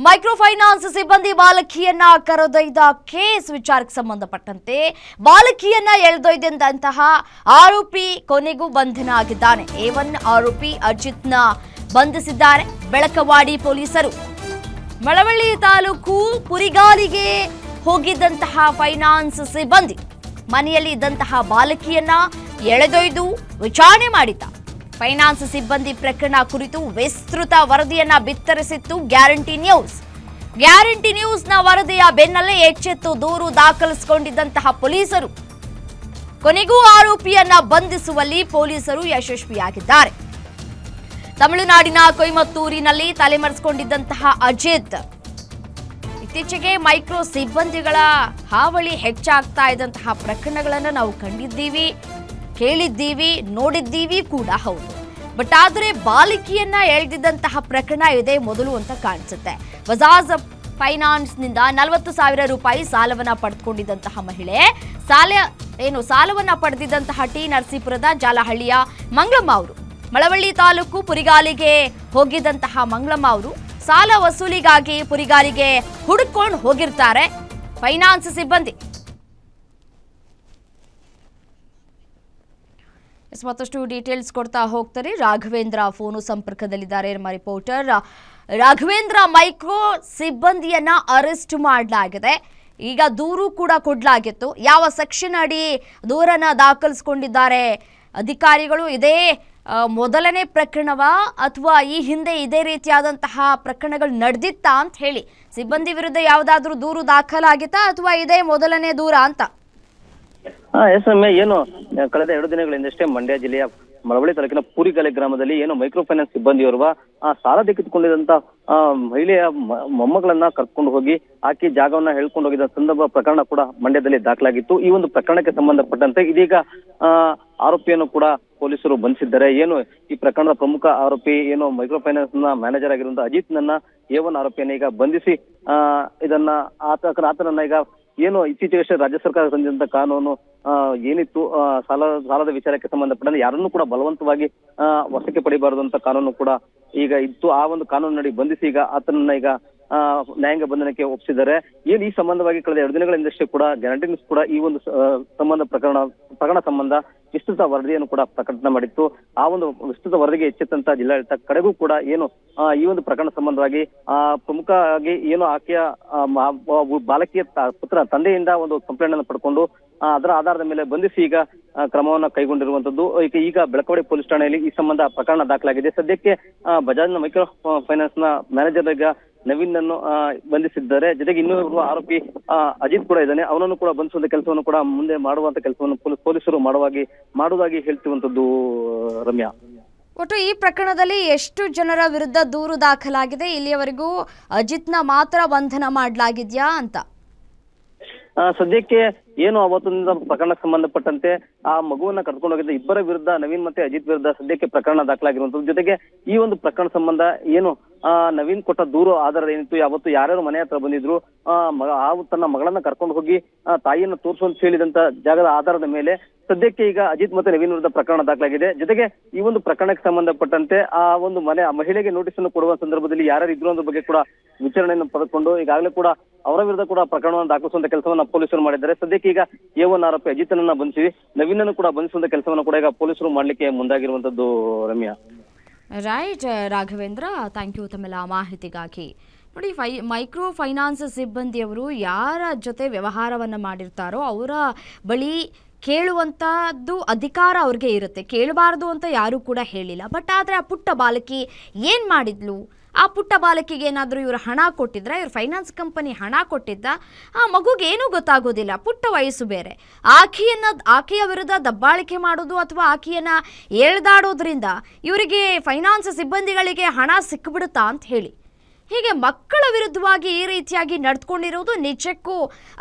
Micro finance ಸಿಬ್ಬಂದಿ ಬಾಲಕಿಯನ್ನ ಕರೆದೊಯ್ದ case ವಿಚಾರಕ್ಕೆ ಸಂಬಂಧಪಟ್ಟಂತೆ ಬಾಲಕಿಯನ್ನ ಎಳೆದೊಯ್ದಂತಹ ಆರೋಪಿ ಕೊನೆಗೂ ಬಂಧನ ಆಗಿದ್ದಾನೆ. A1 ಆರೋಪಿ ಅಜಿತ್ನ ಬಂಧಿಸಿದ್ದಾರೆ ಬೆಳಕವಾಡಿ ಪೊಲೀಸರು. ಮಳವಳ್ಳಿ ತಾಲೂಕು ಪುರಿಗಾಲಿಗೆ ಹೋಗಿದ್ದಂತಹ ಫೈನಾನ್ಸ್ ಸಿಬ್ಬಂದಿ ಮನೆಯಲ್ಲಿ ಇದ್ದಂತಹ ಬಾಲಕಿಯನ್ನ ಎಳೆದೊಯ್ದು ವಿಚಾರಣೆ ಮಾಡಿದ್ದ. ಫೈನಾನ್ಸ್ ಸಿಬ್ಬಂದಿ ಪ್ರಕರಣ ಕುರಿತು ವಿಸ್ತೃತ ವರದಿಯನ್ನ ಬಿತ್ತರಿಸಿತ್ತು ಗ್ಯಾರಂಟಿ ನ್ಯೂಸ್. ಗ್ಯಾರಂಟಿ ನ್ಯೂಸ್ನ ವರದಿಯ ಬೆನ್ನಲ್ಲೇ ಎಚ್ಚೆತ್ತು ದೂರು ದಾಖಲಿಸಿಕೊಂಡಿದ್ದಂತಹ ಪೊಲೀಸರು. ಕೊನೆಗೂ ಆರೋಪಿಯನ್ನ ಬಂಧಿಸುವಲ್ಲಿ ಪೊಲೀಸರು ಯಶಸ್ವಿಯಾಗಿದ್ದಾರೆ. ತಮಿಳುನಾಡಿನ ಕೊಯಮತ್ತೂರಿನಲ್ಲಿ ತಲೆಮರೆಸಿಕೊಂಡಿದ್ದಂತಹ ಅಜಿತ್ ಇತ್ತೀಚೆಗೆ ಮೈಕ್ರೋ ಸಿಬ್ಬಂದಿಗಳ ಹಾವಳಿ ಹೆಚ್ಚಾಗ್ತಾ ಇದ್ದಂತಹ ಪ್ರಕರಣಗಳನ್ನು ನಾವು ಕಂಡಿದ್ದೀವಿ, ಕೇಳಿದ್ದೀವಿ, ನೋಡಿದ್ದೀವಿ ಕೂಡ ಹೌದು. ಬಟ್ ಆದರೆ ಬಾಲಿಕೆಯನ್ನ ಎಳೆದಿದ್ದಂತಹ ಪ್ರಕರಣ ಇದೇ ಮೊದಲು ಅಂತ ಕಾಣಿಸುತ್ತೆ. ಬಜಾಜ್ ಫೈನಾನ್ಸ್ನಿಂದ 40,000 ರೂಪಾಯಿ ಸಾಲವನ್ನ ಪಡೆದುಕೊಂಡಿದ್ದಂತಹ ಮಹಿಳೆ ಸಾಲವನ್ನ ಪಡೆದಿದ್ದಂತಹ ಟಿ ನರಸೀಪುರದ ಜಾಲಹಳ್ಳಿಯ ಮಂಗಳಮ್ಮ ಅವರು ಮಳವಳ್ಳಿ ತಾಲೂಕು ಪುರಿಗಾಲಿಗೆ ಹೋಗಿದ್ದಂತಹ ಮಂಗಳಮ್ಮ ಅವರು ಸಾಲ ವಸೂಲಿಗಾಗಿ ಪುರಿಗಾಲಿಗೆ ಹುಡುಕೊಂಡು ಹೋಗಿರ್ತಾರೆ ಫೈನಾನ್ಸ್ ಸಿಬ್ಬಂದಿ. ಮತ್ತಷ್ಟು ಡೀಟೇಲ್ಸ್ ಕೊಡ್ತಾ ಹೋಗ್ತಾರೆ ರಾಘವೇಂದ್ರ ಫೋನು ಸಂಪರ್ಕದಲ್ಲಿದ್ದಾರೆ ನಮ್ಮ ರಿಪೋರ್ಟರ್. ರಾಘವೇಂದ್ರ, ಮೈಕ್ರೋ ಸಿಬ್ಬಂದಿಯನ್ನ ಅರೆಸ್ಟ್ ಮಾಡಲಾಗಿದೆ. ಈಗ ದೂರು ಕೂಡ ಕೊಡಲಾಗಿತ್ತು. ಯಾವ ಸೆಕ್ಷನ್ ಅಡಿ ದೂರನ್ನ ದಾಖಲಿಸಿಕೊಂಡಿದ್ದಾರೆ ಅಧಿಕಾರಿಗಳು? ಇದೇ ಮೊದಲನೇ ಪ್ರಕರಣವಾ ಅಥವಾ ಈ ಹಿಂದೆ ಇದೇ ರೀತಿಯಾದಂತಹ ಪ್ರಕರಣಗಳು ನಡೆದಿತ್ತಾ ಅಂತ ಹೇಳಿ, ಸಿಬ್ಬಂದಿ ವಿರುದ್ಧ ಯಾವುದಾದ್ರೂ ದೂರು ದಾಖಲಾಗಿತ್ತಾ ಅಥವಾ ಇದೇ ಮೊದಲನೇ ದೂರ ಅಂತ? ಎಸ್ ರಮ್ಯ, ಏನು ಕಳೆದ 2 ದಿನಗಳಿಂದಷ್ಟೇ ಮಂಡ್ಯ ಜಿಲ್ಲೆಯ ಮಳವಳ್ಳಿ ತಾಲೂಕಿನ ಪೂರಿಗಾಲಿ ಗ್ರಾಮದಲ್ಲಿ ಏನು ಮೈಕ್ರೋ ಫೈನಾನ್ಸ್ ಸಿಬ್ಬಂದಿಯೋರ್ವ ಸಾಲ ತೆಗೆದುಕೊಂಡಿದ್ದಂತ ಮಹಿಳೆಯ ಮೊಮ್ಮಗಳನ್ನ ಕರ್ಕೊಂಡು ಹೋಗಿ ಆಕೆ ಜಾಗವನ್ನ ಹೇಳ್ಕೊಂಡು ಹೋಗಿದ್ದ ಸಂದರ್ಭ ಪ್ರಕರಣ ಕೂಡ ಮಂಡ್ಯದಲ್ಲಿ ದಾಖಲಾಗಿತ್ತು. ಈ ಒಂದು ಪ್ರಕರಣಕ್ಕೆ ಸಂಬಂಧಪಟ್ಟಂತೆ ಇದೀಗ ಆರೋಪಿಯನ್ನು ಕೂಡ ಪೊಲೀಸರು ಬಂಧಿಸಿದ್ದಾರೆ. ಏನು ಈ ಪ್ರಕರಣದ ಪ್ರಮುಖ ಆರೋಪಿ ಏನು ಮೈಕ್ರೋ ಫೈನಾನ್ಸ್ ನ ಮ್ಯಾನೇಜರ್ ಆಗಿರುವಂತಹ ಅಜಿತ್ ನನ್ನ A1 ಆರೋಪಿಯನ್ನ ಈಗ ಬಂಧಿಸಿ ಇದನ್ನ ಆತನನ್ನ ಈಗ ಏನು ಇತ್ತೀಚೆಗಷ್ಟೇ ರಾಜ್ಯ ಸರ್ಕಾರ ತಂದಿದ್ದಂತ ಕಾನೂನು ಏನಿತ್ತು ಸಾಲದ ವಿಚಾರಕ್ಕೆ ಸಂಬಂಧಪಟ್ಟಂತೆ ಯಾರನ್ನೂ ಕೂಡ ಬಲವಂತವಾಗಿ ವಶಕ್ಕೆ ಪಡಿಬಾರದು ಅಂತ ಕಾನೂನು ಕೂಡ ಈಗ ಇತ್ತು. ಆ ಒಂದು ಕಾನೂನಿನಡಿ ಬಂಧಿಸಿ ಈಗ ಆತನನ್ನ ಈಗ ನ್ಯಾಯಾಂಗ ಬಂಧನಕ್ಕೆ ಒಪ್ಪಿಸಿದ್ದಾರೆ. ಏನು ಈ ಸಂಬಂಧವಾಗಿ ಕಳೆದ 2 ದಿನಗಳಿಂದಷ್ಟೇ ಕೂಡ ಗ್ಯಾರಂಟಿ ನ್ಯೂಸ್ ಕೂಡ ಈ ಒಂದು ಪ್ರಕರಣ ಸಂಬಂಧ ವಿಸ್ತೃತ ವರದಿಯನ್ನು ಕೂಡ ಪ್ರಕಟಣೆ ಮಾಡಿತ್ತು. ಆ ಒಂದು ವಿಸ್ತೃತ ವರದಿಗೆ ಎಚ್ಚೆತ್ತಂತ ಜಿಲ್ಲಾಡಳಿತ ಕಡೆಗೂ ಕೂಡ ಏನು ಈ ಒಂದು ಪ್ರಕರಣ ಸಂಬಂಧವಾಗಿ ಪ್ರಮುಖವಾಗಿ ಏನು ಆಕೆಯ ಬಾಲಕಿಯ ಪುತ್ರ ತಂದೆಯಿಂದ ಒಂದು ಕಂಪ್ಲೇಂಟ್ ಅನ್ನು ಪಡ್ಕೊಂಡು ಅದರ ಆಧಾರದ ಮೇಲೆ ಬಂಧಿಸಿ ಈಗ ಕ್ರಮವನ್ನ ಕೈಗೊಂಡಿರುವಂತದ್ದು. ಈಗ ಬೆಳಕವಾಡಿ ಪೊಲೀಸ್ ಠಾಣೆಯಲ್ಲಿ ಈ ಸಂಬಂಧ ಪ್ರಕರಣ ದಾಖಲಾಗಿದೆ. ಸದ್ಯಕ್ಕೆ ಬಜಾಜ್ನ ಮೈಕ್ರೋ ಫೈನಾನ್ಸ್ ನ ಮ್ಯಾನೇಜರ್ ಈಗ ನವೀನ್ ಅನ್ನು ಬಂಧಿಸಿದ್ದಾರೆ. ಜೊತೆಗೆ ಇನ್ನೊಬ್ಬ ಆರೋಪಿ ಅಜಿತ್ ಕೂಡ ಇದ್ದಾನೆ. ಅವನನ್ನು ಕೂಡ ಬಂಧಿಸುವಂತ ಕೆಲಸವನ್ನು ಕೂಡ ಮುಂದೆ ಮಾಡುವಂತ ಕೆಲಸವನ್ನು ಪೊಲೀಸರು ಮಾಡುವುದಾಗಿ ಹೇಳ್ತಿರುವಂತದ್ದು. ರಮ್ಯಾ, ಒಟ್ಟು ಈ ಪ್ರಕರಣದಲ್ಲಿ ಎಷ್ಟು ಜನರ ವಿರುದ್ಧ ದೂರು ದಾಖಲಾಗಿದೆ? ಇಲ್ಲಿಯವರೆಗೂ ಅಜಿತ್ನ ಮಾತ್ರ ಬಂಧನ ಮಾಡಲಾಗಿದ್ಯಾ ಅಂತ? ಸದ್ಯಕ್ಕೆ ಏನು ಅವತ್ತಿನ ಪ್ರಕರಣಕ್ಕೆ ಸಂಬಂಧಪಟ್ಟಂತೆ ಆ ಮಗುವನ್ನ ಕರ್ಕೊಂಡು ಹೋಗಿದ್ದ ಇಬ್ಬರ ವಿರುದ್ಧ, ನವೀನ್ ಮತ್ತೆ ಅಜಿತ್ ವಿರುದ್ಧ ಸದ್ಯಕ್ಕೆ ಪ್ರಕರಣ ದಾಖಲಾಗಿರುವಂತದ್ದು. ಜೊತೆಗೆ ಈ ಒಂದು ಪ್ರಕರಣ ಸಂಬಂಧ ಏನು ನವೀನ್ ಕೊಟ್ಟ ದೂರು ಆಧಾರ ಏನಿತ್ತು, ಯಾವತ್ತು ಯಾರ್ಯಾರು ಮನೆ ಹತ್ರ ಬಂದಿದ್ರು, ತನ್ನ ಮಗಳನ್ನ ಕರ್ಕೊಂಡು ಹೋಗಿ ತಾಯಿಯನ್ನ ತೋರಿಸುವಂತ ಹೇಳಿದಂತ ಜಾಗದ ಆಧಾರದ ಮೇಲೆ ಸದ್ಯಕ್ಕೆ ಈಗ ಅಜಿತ್ ಮತ್ತೆ ನವೀನ್ ವಿರುದ್ಧ ಪ್ರಕರಣ ದಾಖಲಾಗಿದೆ. ಜೊತೆಗೆ ಈ ಒಂದು ಪ್ರಕರಣಕ್ಕೆ ಸಂಬಂಧಪಟ್ಟಂತೆ ಆ ಒಂದು ಮಹಿಳೆಗೆ ನೋಟಿಸ್ ಅನ್ನು ಕೊಡುವ ಸಂದರ್ಭದಲ್ಲಿ ಯಾರ್ಯಾರು ಇದ್ರು ಅನ್ನೋ ಬಗ್ಗೆ ಕೂಡ ವಿಚಾರಣೆಯನ್ನು ಪಡೆದುಕೊಂಡು ಈಗಾಗಲೇ ಕೂಡ ಅವರ ವಿರುದ್ಧ ಕೂಡ ಪ್ರಕರಣವನ್ನು ದಾಖಲಿಸುವಂತ ಕೆಲಸವನ್ನ ಪೊಲೀಸರು ಮಾಡಿದ್ದಾರೆ. ಸದ್ಯಕ್ಕೆ ಈಗ A1 ಆರೋಪಿ ಅಜಿತನನ್ನ ಬಂಧಿಸಿ ನವೀನನ್ನು ಕೂಡ ಬಂಧಿಸುವಂತ ಕೆಲಸವನ್ನು ಕೂಡ ಈಗ ಪೊಲೀಸರು ಮಾಡ್ಲಿಕ್ಕೆ ಮುಂದಾಗಿರುವಂತದ್ದು. Ramya, right Raghavendra, thank you ತಮ್ಮೆಲ್ಲ ಮಾಹಿತಿಗಾಗಿ. ನೋಡಿ, ಮೈಕ್ರೋ ಫೈನಾನ್ಸ್ ಸಿಬ್ಬಂದಿಯವರು ಯಾರ ಜೊತೆ ವ್ಯವಹಾರವನ್ನು ಮಾಡಿರ್ತಾರೋ ಅವರ ಬಳಿ ಕೇಳುವಂಥದ್ದು ಅಧಿಕಾರ ಅವ್ರಿಗೆ ಇರುತ್ತೆ. ಕೇಳಬಾರ್ದು ಅಂತ ಯಾರೂ ಕೂಡ ಹೇಳಿಲ್ಲ. ಬಟ್ ಆದರೆ ಆ ಪುಟ್ಟ ಬಾಲಕಿ ಏನು ಮಾಡಿದ್ಲು? ಆ ಪುಟ್ಟ ಬಾಲಕಿಗೆ ಏನಾದರೂ ಇವರು ಹಣ ಕೊಟ್ಟಿದ್ರೆ, ಇವ್ರು ಫೈನಾನ್ಸ್ ಕಂಪನಿ ಹಣ ಕೊಟ್ಟಿದ್ದ? ಆ ಮಗುಗೆ ಏನೂ ಗೊತ್ತಾಗೋದಿಲ್ಲ, ಪುಟ್ಟ ವಯಸ್ಸು ಬೇರೆ. ಆಕೆಯ ವಿರುದ್ಧ ದಬ್ಬಾಳಿಕೆ ಮಾಡೋದು ಅಥವಾ ಆಕೆಯನ್ನು ಎಳೆದಾಡೋದ್ರಿಂದ ಇವರಿಗೆ ಫೈನಾನ್ಸ್ ಸಿಬ್ಬಂದಿಗಳಿಗೆ ಹಣ ಸಿಕ್ಕಿಬಿಡುತ್ತಾ ಅಂತ ಹೇಳಿ ಹೀಗೆ ಮಕ್ಕಳ ವಿರುದ್ಧವಾಗಿ ಈ ರೀತಿಯಾಗಿ ನಡೆದುಕೊಂಡಿರೋದು ನಿಜಕ್ಕೂ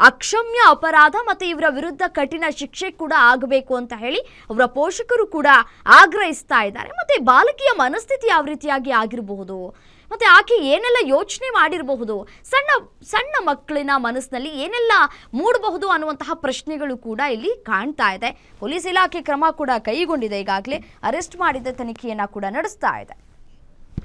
ಅಕ್ಷಮ್ಯ ಅಪರಾಧ. ಮತ್ತು ಇವರ ವಿರುದ್ಧ ಕಠಿಣ ಶಿಕ್ಷೆ ಕೂಡ ಆಗಬೇಕು ಅಂತ ಹೇಳಿ ಅವರ ಪೋಷಕರು ಕೂಡ ಆಗ್ರಹಿಸ್ತಾ ಇದ್ದಾರೆ. ಮತ್ತು ಬಾಲಕಿಯ ಮನಸ್ಥಿತಿ ಯಾವ ರೀತಿಯಾಗಿ ಆಗಿರಬಹುದು, ಮತ್ತು ಆಕೆ ಏನೆಲ್ಲ ಯೋಚನೆ ಮಾಡಿರಬಹುದು, ಸಣ್ಣ ಸಣ್ಣ ಮಕ್ಕಳಿನ ಮನಸ್ಸಿನಲ್ಲಿ ಏನೆಲ್ಲ ಮೂಡಬಹುದು ಅನ್ನುವಂತಹ ಪ್ರಶ್ನೆಗಳು ಕೂಡ ಇಲ್ಲಿ ಕಾಣ್ತಾ ಇದೆ. ಪೊಲೀಸ್ ಇಲಾಖೆ ಕ್ರಮ ಕೂಡ ಕೈಗೊಂಡಿದೆ. ಈಗಾಗಲೇ ಅರೆಸ್ಟ್ ಮಾಡಿದ ತನಿಖೆಯನ್ನು ಕೂಡ ನಡೆಸ್ತಾ ಇದೆ.